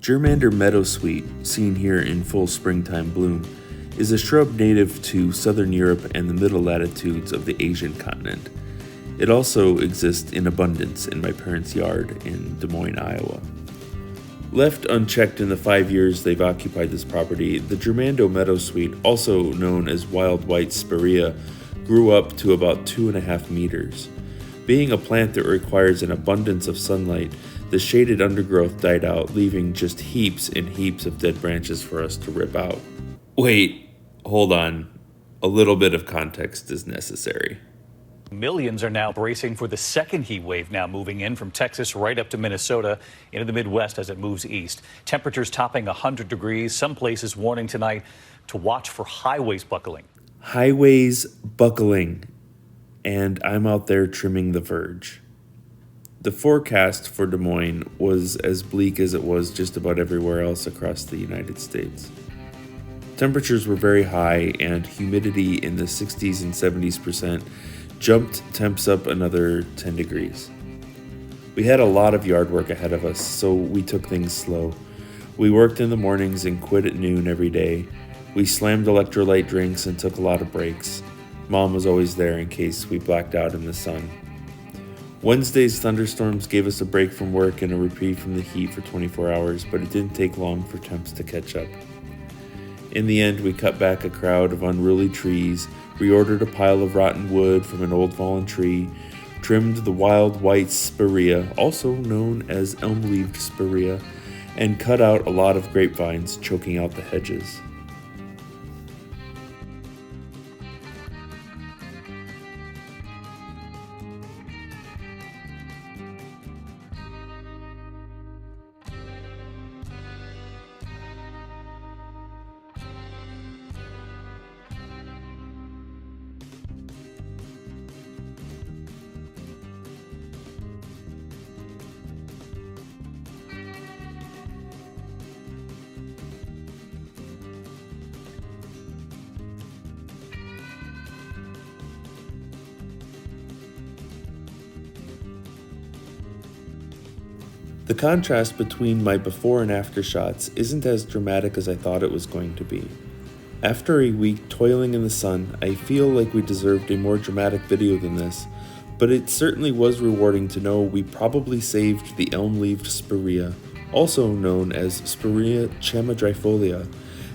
Germander Meadowsweet, seen here in full springtime bloom, is a shrub native to southern Europe and the middle latitudes of the Asian continent. It also exists in abundance in my parents' yard in Des Moines, Iowa. Left unchecked in the 5 years they've occupied this property, the Germander Meadowsweet, also known as wild white spirea, grew up to about 2.5 meters. Being a plant that requires an abundance of sunlight, the shaded undergrowth died out, leaving just heaps and heaps of dead branches for us to rip out. Wait, hold on. A little bit of context is necessary. Millions are now bracing for the second heat wave now moving in from Texas right up to Minnesota into the Midwest as it moves east. Temperatures topping 100 degrees. Some places warning tonight to watch for highways buckling. Highways buckling. And I'm out there trimming the verge. The forecast for Des Moines was as bleak as it was just about everywhere else across the United States. Temperatures were very high and humidity in the 60s and 70s% jumped temps up another 10 degrees. We had a lot of yard work ahead of us, so we took things slow. We worked in the mornings and quit at noon every day. We slammed electrolyte drinks and took a lot of breaks. Mom was always there in case we blacked out in the sun. Wednesday's thunderstorms gave us a break from work and a reprieve from the heat for 24 hours, but it didn't take long for temps to catch up. In the end, we cut back a crowd of unruly trees, reordered a pile of rotten wood from an old fallen tree, trimmed the wild white spirea, also known as elm-leaved spirea, and cut out a lot of grapevines, choking out the hedges. The contrast between my before and after shots isn't as dramatic as I thought it was going to be. After a week toiling in the sun, I feel like we deserved a more dramatic video than this, but it certainly was rewarding to know we probably saved the elm-leaved spirea, also known as Spirea chamadrifolia,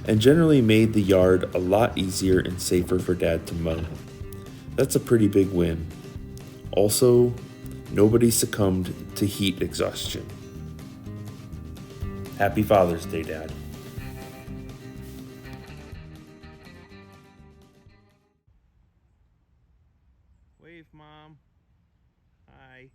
and generally made the yard a lot easier and safer for Dad to mow. That's a pretty big win. Also, nobody succumbed to heat exhaustion. Happy Father's Day, Dad. Wave, Mom. Hi.